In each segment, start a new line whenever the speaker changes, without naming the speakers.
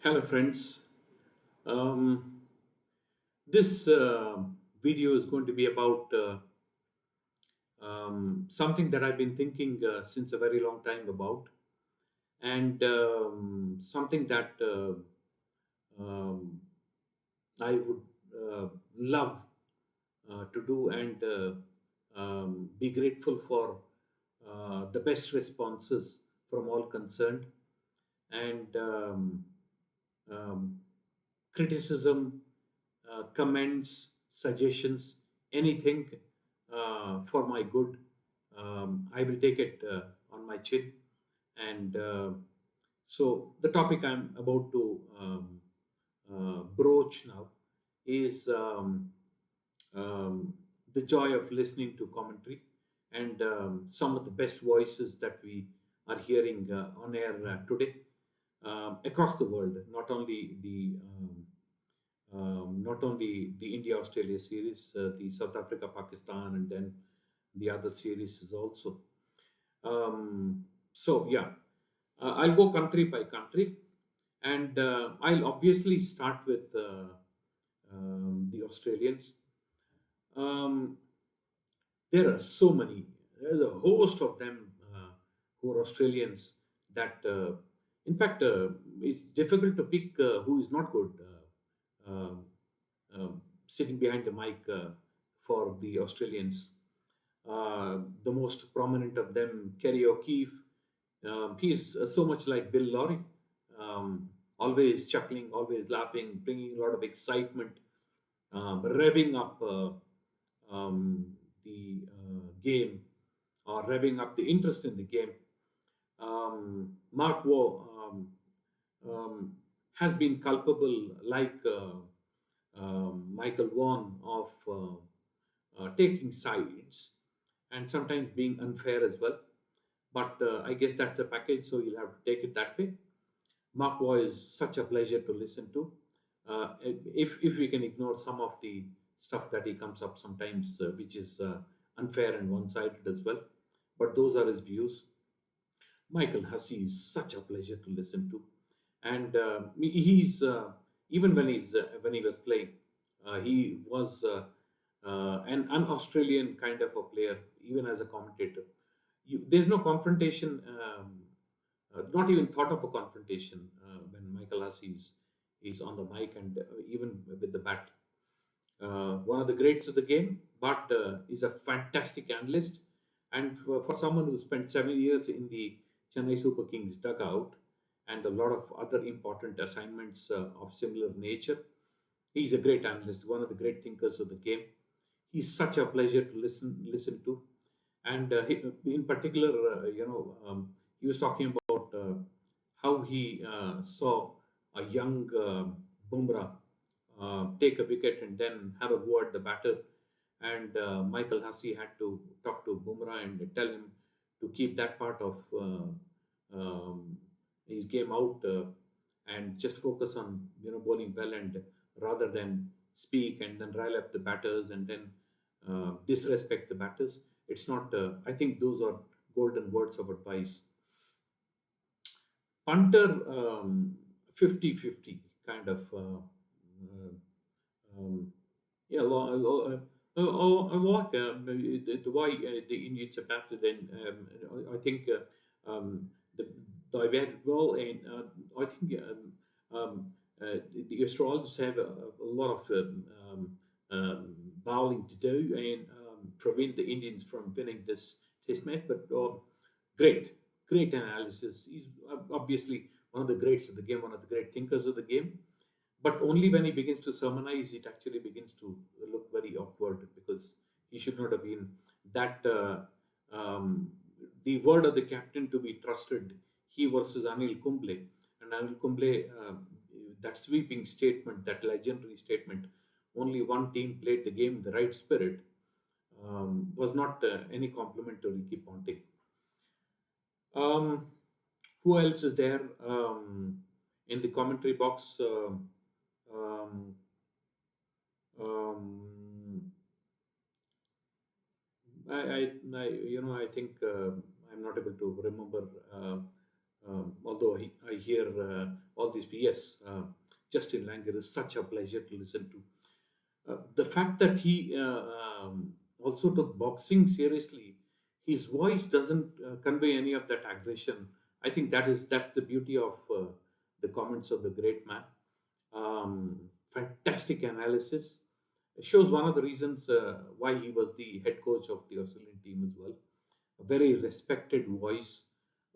Hello, friends. Um, this video is going to be about something that I've been thinking since a very long time about, and something that um, I would love to do and be grateful for the best responses from all concerned. And um, criticism, comments, suggestions, anything for my good. I will take it on my chin. And so, the topic I'm about to broach now is um, the joy of listening to commentary and some of the best voices that we are hearing on air today across the world, not only the India Australia series, the South Africa Pakistan, and then the other series is also. So yeah, I'll go country by country, and I'll obviously start with the Australians. Um, there are so many. There's a host of them who are Australians. That, in fact, it's difficult to pick who is not good. Sitting behind the mic for the Australians. The most prominent of them, Kerry O'Keefe. He's so much like Bill Lawry, always chuckling, always laughing, bringing a lot of excitement, revving up the game or revving up the interest in the game. Mark Waugh has been culpable, like Michael Vaughan, of taking sides and sometimes being unfair as well. But I guess that's the package, so you'll have to take it that way. Mark Waugh is such a pleasure to listen to. If we can ignore some of the stuff that he comes up sometimes, which is unfair and one-sided as well, but those are his views. Michael Hussey is such a pleasure to listen to, and he's even when he was playing, he was an Australian kind of a player, even as a commentator. There's no confrontation, not even thought of a confrontation when Michael Hussey is on the mic and even with the bat. One of the greats of the game, but is a fantastic analyst. And for someone who spent 7 years in the Chennai Super Kings dugout and a lot of other important assignments of similar nature, he's a great analyst, one of the great thinkers of the game. He's such a pleasure to listen to, and in particular, he was talking about how he saw a young Bumrah take a wicket and then have a go at the batter. And Michael Hussey had to talk to Bumrah and tell him to keep that part of his game out and just focus on bowling well, and rather than speak and then rile up the batters and then disrespect the batters. It's not. I think those are golden words of advice. Punter, 50-50 kind of. Um, yeah, I like the way the Indians adapted, and I think they went well, and I think the Australians have a lot of bowling to do and prevent the Indians from winning this Test match. But great, great analysis. He's obviously one of the greats of the game, one of the great thinkers of the game, but only when he begins to sermonize, it actually begins to look very awkward, because he should not have been that. The word of the captain to be trusted, he versus Anil Kumble. And Anil Kumble, that sweeping statement, that legendary statement, only one team played the game in the right spirit, was not any compliment to Ricky Ponting. Um, who else is there in the commentary box? Um, um, I think I'm not able to remember Although I hear all these BS, Justin Langer is such a pleasure to listen to. The fact that he also took boxing seriously, his voice doesn't convey any of that aggression. I think that's the beauty of the comments of the great man. Um, Fantastic analysis. It shows one of the reasons why he was the head coach of the Australian team as well. A very respected voice,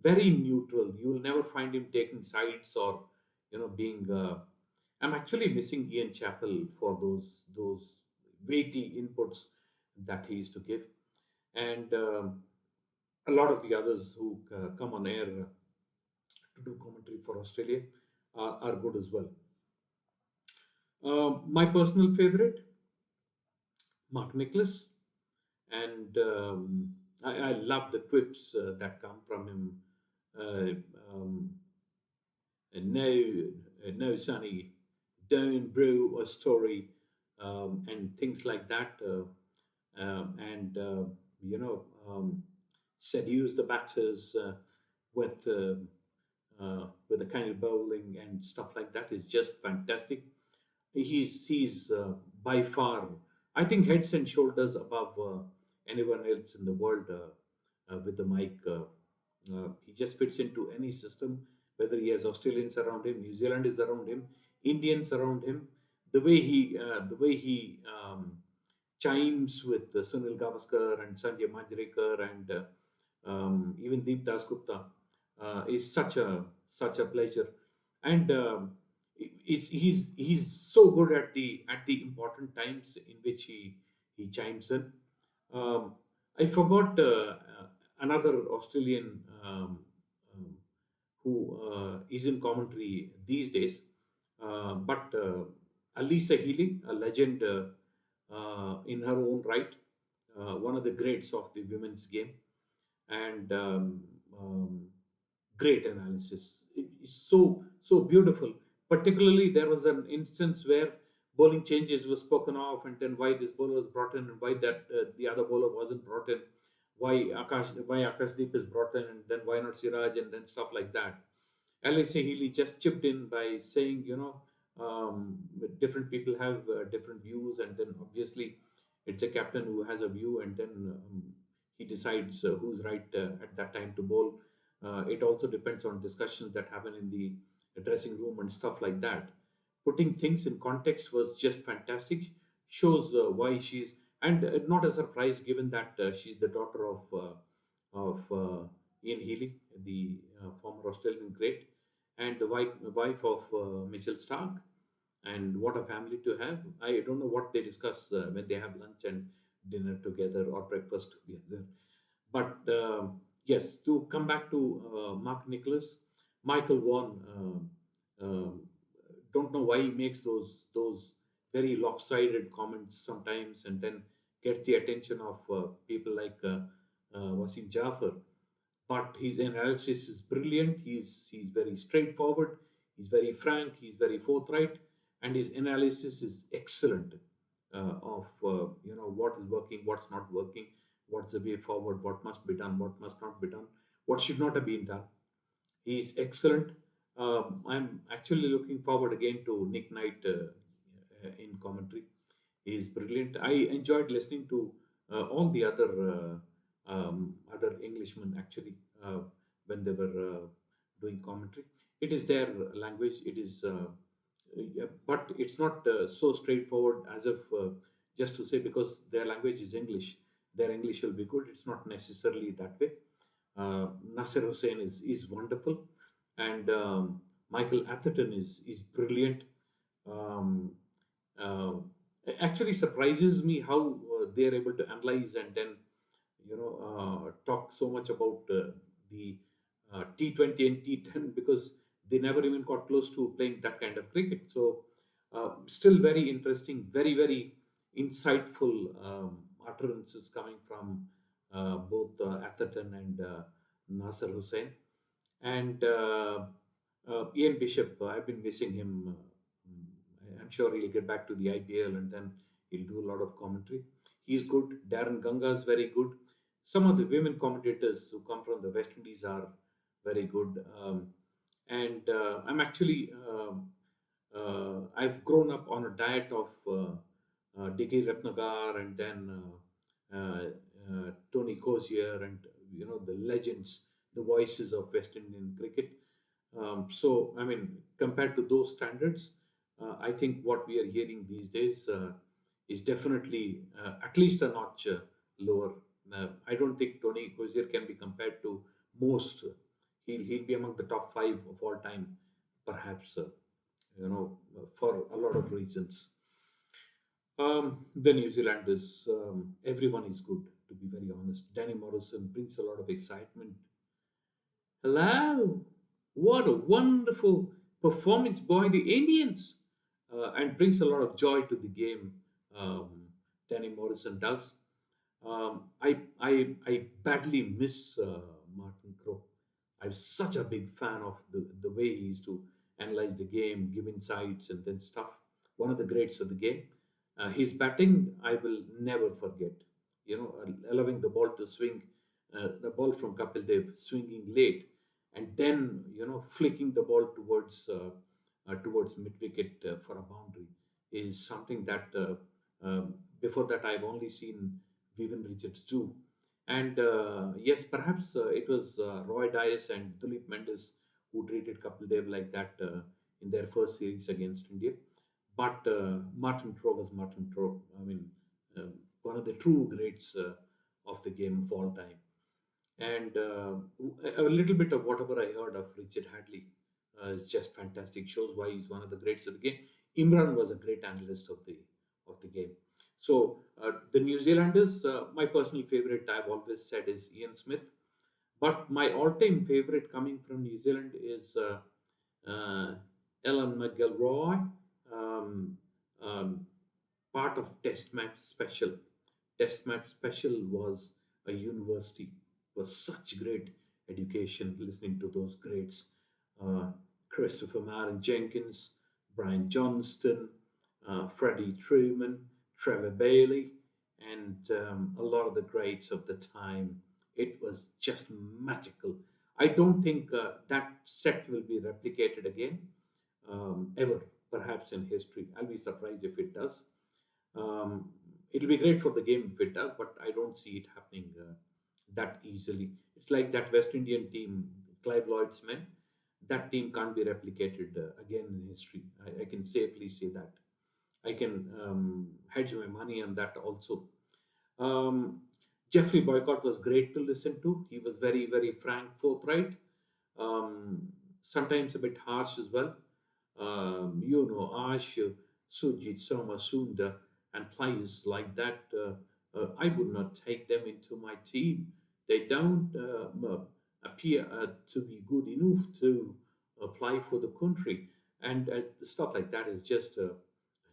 very neutral. You will never find him taking sides or being. I'm actually missing Ian Chappell for those weighty inputs that he used to give, and a lot of the others who come on air to do commentary for Australia are good as well. My personal favorite, Mark Nicholas, and I love the quips that come from him. Um, no, no, Sonny, don't brew a story, and things like that, and you know, seduce the batters with the kind of bowling and stuff like that is just fantastic. He's by far, I think, heads and shoulders above anyone else in the world with the mic. He just fits into any system, whether he has Australians around him, New Zealand is around him, Indians around him. The way he chimes with Sunil Gavaskar and Sanjay Manjrekar and even Deep Das Gupta is such a pleasure. And he's so good at the important times in which he chimes in. Um, I forgot another Australian who is in commentary these days, but Alisa Healy, a legend in her own right, one of the greats of the women's game, and great analysis. It's so beautiful. Particularly, there was an instance where bowling changes were spoken of, and then why this bowler was brought in, and why that the other bowler wasn't brought in, why Akashdeep is brought in, and then why not Siraj, and then stuff like that. Alicia Healy just chipped in by saying, different people have different views, and then obviously it's a captain who has a view, and then he decides who's right at that time to bowl. It also depends on discussions that happen in the dressing room and stuff like that. Putting things in context was just fantastic. Shows why she's, and not a surprise given that she's the daughter of Ian Healy, the former Australian great, and the wife of Mitchell Stark. And what a family to have. I don't know what they discuss when they have lunch and dinner together or breakfast together. But yes, to come back to Mark Nicholas, Michael Vaughan, don't know why he makes those very lopsided comments sometimes, and then gets the attention of people like Wasim Jafar. But his analysis is brilliant. He's very straightforward. He's very frank. He's very forthright, and his analysis is excellent of what is working, what's not working, what's the way forward, what must be done, what must not be done, what should not have been done. He's excellent. I'm actually looking forward again to Nick Knight in commentary. He's brilliant. I enjoyed listening to all the other Englishmen actually when they were doing commentary. It is their language. It is, yeah, but it's not so straightforward as if just to say because their language is English, their English will be good. It's not necessarily that way. Nasser Hussain is wonderful, and Michael Atherton is brilliant. Um, uh, Actually surprises me how they're able to analyze and then talk so much about the T20 and T10 because they never even got close to playing that kind of cricket. So still very interesting, very insightful utterances coming from both Atherton and Nasser Hussain. And Ian Bishop, I've been missing him. I'm sure he'll get back to the IPL and then he'll do a lot of commentary. He's good. Darren Ganga is very good. Some of the women commentators who come from the West Indies are very good. And I'm actually I've grown up on a diet of Diki Ratnagar and then Tony Cozier and the legends, the voices of West Indian cricket. So I mean, compared to those standards, I think what we are hearing these days is definitely at least a notch lower. I don't think Tony Cozier can be compared to most. He'll be among the top five of all time, perhaps. For a lot of reasons. The New Zealanders, everyone is good, to be very honest. Danny Morrison brings a lot of excitement. Hello, what a wonderful performance by the Indians, and brings a lot of joy to the game. Um, Danny Morrison does. I badly miss Martin Crowe. I'm such a big fan of the way he used to analyze the game, give insights, and then stuff. One of the greats of the game. His batting, I will never forget. Allowing the ball to swing, the ball from Kapil Dev swinging late, and then flicking the ball towards mid wicket for a boundary is something that before that I've only seen Vivian Richards do. And yes, perhaps it was Roy Dias and Dilip Mendes who treated Kapil Dev like that in their first series against India. But Martin Crowe was Martin Crowe. I mean, um, one of the true greats of the game of all time. And a little bit of whatever I heard of Richard Hadley is just fantastic. Shows why he's one of the greats of the game. Imran was a great analyst of the game. So the New Zealanders, my personal favorite, I've always said, is Ian Smith. But my all-time favorite coming from New Zealand is Ellen McGilroy, um, um, part of Test Match Special. Test Match Special was a university. It was such great education listening to those greats. Uh, Christopher Marin Jenkins, Brian Johnston, Freddie Truman, Trevor Bailey, and a lot of the greats of the time. It was just magical. I don't think that set will be replicated again, ever, perhaps in history. I'll be surprised if it does. Um, it'll be great for the game if it does, but I don't see it happening that easily. It's like that West Indian team, Clive Lloyd's men. That team can't be replicated again in history. I can safely say that. I can hedge my money on that also. Um, Jeffrey Boycott was great to listen to. He was very, very frank, forthright, um, sometimes a bit harsh as well. Ash, Sujit, Soma, Sunda, and players like that, I would not take them into my team. They don't appear to be good enough to apply for the country. And stuff like that is just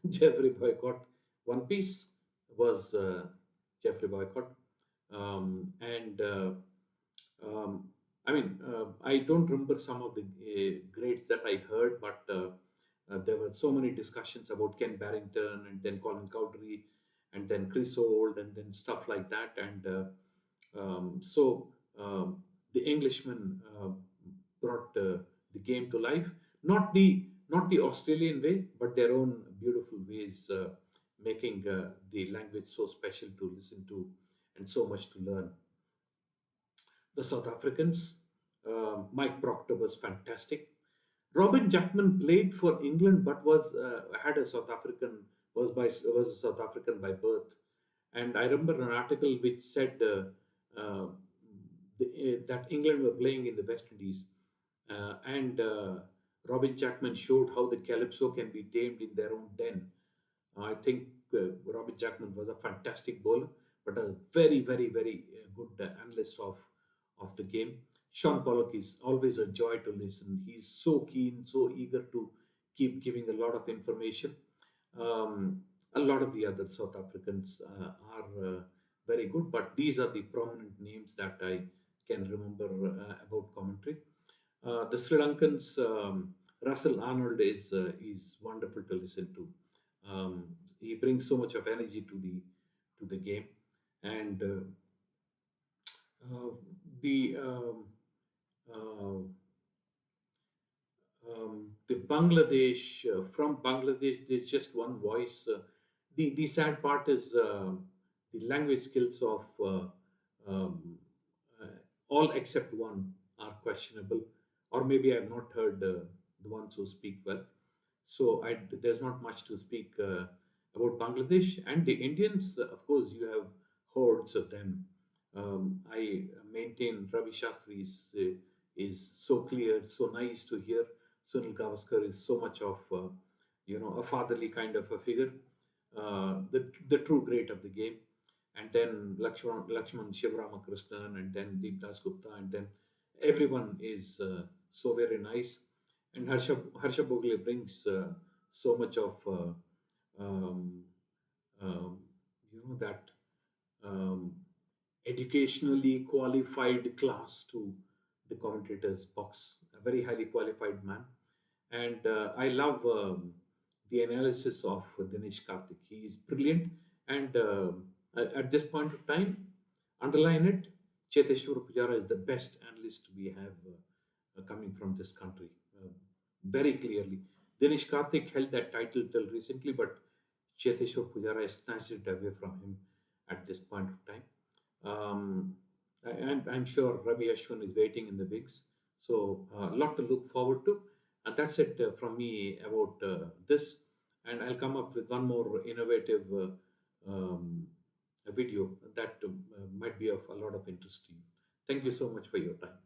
Jeffrey Boycott. One Piece was Jeffrey Boycott. And I mean, I don't remember some of the grades that I heard, but there were so many discussions about Ken Barrington and then Colin Cowdery and then Chris Old and then stuff like that. And so the Englishman brought the game to life. Not the Australian way, but their own beautiful ways, making the language so special to listen to and so much to learn. The South Africans, Mike Proctor was fantastic. Robin Jackman played for England, but was had a South African was a South African by birth. And I remember an article which said that England were playing in the West Indies, and Robin Jackman showed how the calypso can be tamed in their own den. I think Robin Jackman was a fantastic bowler, but a very, very, very good analyst of the game. Sean Pollock is always a joy to listen. He's so keen, so eager to keep giving a lot of information. A lot of the other South Africans are very good, but these are the prominent names that I can remember about commentary. The Sri Lankans, Russell Arnold is wonderful to listen to. He brings so much of energy to the game, and uh, the Uh, the Bangladesh, from Bangladesh, there's just one voice. The sad part is the language skills of um, uh, all except one are questionable, or maybe I've not heard the ones who speak well. So there's not much to speak about Bangladesh and the Indians. Of course, you have hordes of them. I maintain Ravi Shastri is so clear, so nice to hear. Sunil Gavaskar is so much of a fatherly kind of a figure, the true great of the game. And then Lakshman Shivramakrishnan, and then Deep Das Gupta, and then everyone is so very nice. And Harsha Bogle brings so much of um, um, that um, educationally qualified class to the commentators box. A very highly qualified man, and I love the analysis of Dinesh Karthik. He is brilliant, and at this point of time, underline it. Cheteshwar Pujara is the best analyst we have coming from this country. Very clearly, Dinesh Karthik held that title till recently, but Cheteshwar Pujara has snatched it away from him at this point of time. And I'm sure Ravi Ashwin is waiting in the wings. So a lot to look forward to. And that's it from me about this. And I'll come up with one more innovative video that might be of a lot of interest to you. Thank you so much for your time.